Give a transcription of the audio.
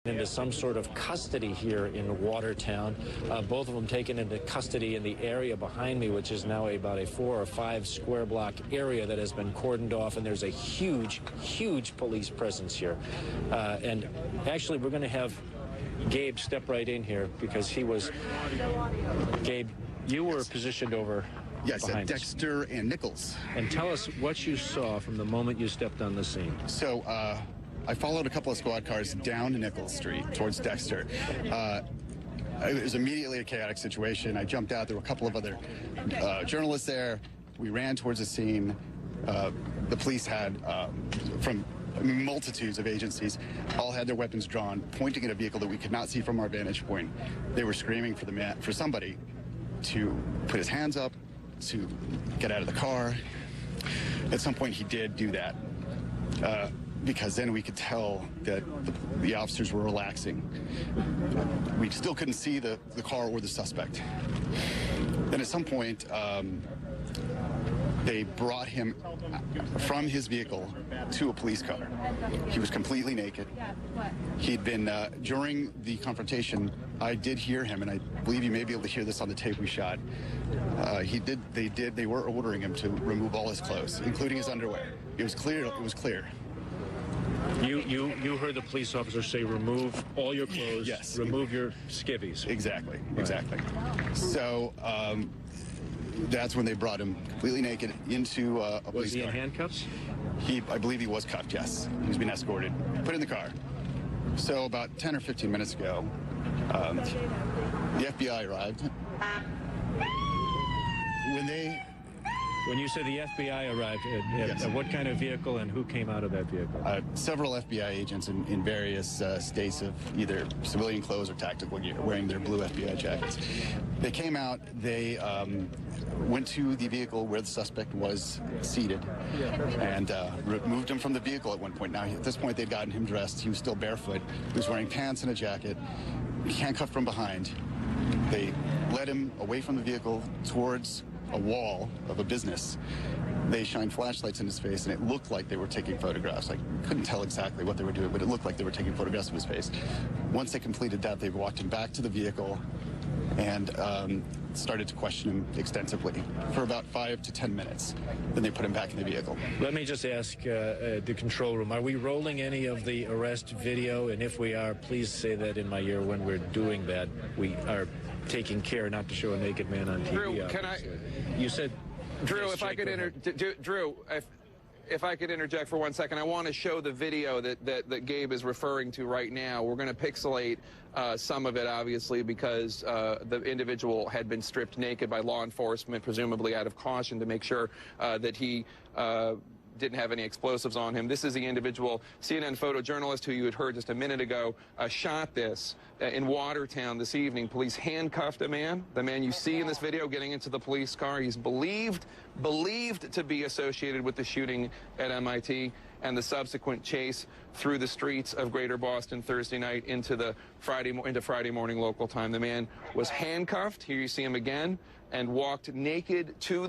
into some sort of custody here in Watertown. Both of them taken into custody in the area behind me, which is now about a 4 or 5 square block area that has been cordoned off, and there's a huge police presence here. And actually, we're going to have Gabe step right in here because he was... Gabe, you were positioned over... Yes, at Dexter and Nichols. And tell us what you saw from the moment you stepped on the scene. So, I followed a couple of squad cars down to Nichols Street towards Dexter. It was immediately a chaotic situation. I jumped out. There were a couple of other journalists there. We ran towards the scene. The police had, from multitudes of agencies, all had their weapons drawn, pointing at a vehicle that we could not see from our vantage point. They were screaming for somebody to put his hands up, to get out of the car. At some point, he did do that. Because then we could tell that the officers were relaxing. We still couldn't see the car or the suspect. Then at some point, they brought him from his vehicle to a police car. He was completely naked. He'd been, during the confrontation, I did hear him, and I believe you may be able to hear this on the tape we shot. They were ordering him to remove all his clothes, including his underwear. It was clear. You heard the police officer say, remove all your clothes, yes. Remove your skivvies. Exactly, right. Exactly. So that's when they brought him completely naked into a police car. Was he in handcuffs? I believe he was cuffed, yes. He was being escorted, put in the car. So about 10 or 15 minutes ago, the FBI arrived. When you said the FBI arrived, yes. What kind of vehicle and who came out of that vehicle? Several FBI agents in various states of either civilian clothes or tactical gear, wearing their blue FBI jackets. They came out, they went to the vehicle where the suspect was seated and removed him from the vehicle at one point. Now, at this point, they'd gotten him dressed. He was still barefoot. He was wearing pants and a jacket, handcuffed from behind. They led him away from the vehicle towards a wall of a business. They shined flashlights in his face, and it looked like they were taking photographs. I couldn't tell exactly what they were doing, but it looked like they were taking photographs of his face. Once they completed that, they walked him back to the vehicle and started to question him extensively for about 5 to 10 minutes. Then they put him back in the vehicle. Let me just ask the control room, are we rolling any of the arrest video? And if we are, please say that in my ear when we're doing that. We are taking care not to show a naked man on TV. Drew, can I... You said... Drew, if I could interject for 1 second, I want to show the video that Gabe is referring to right now. We're going to pixelate some of it, obviously, because the individual had been stripped naked by law enforcement, presumably out of caution to make sure that he didn't have any explosives on him. This is the individual CNN photojournalist who you had heard just a minute ago shot this in Watertown this evening. Police handcuffed a man, the man you see in this video getting into the police car. He's believed to be associated with the shooting at MIT and the subsequent chase through the streets of Greater Boston Thursday night into Friday morning local time. The man was handcuffed, here you see him again, and walked naked to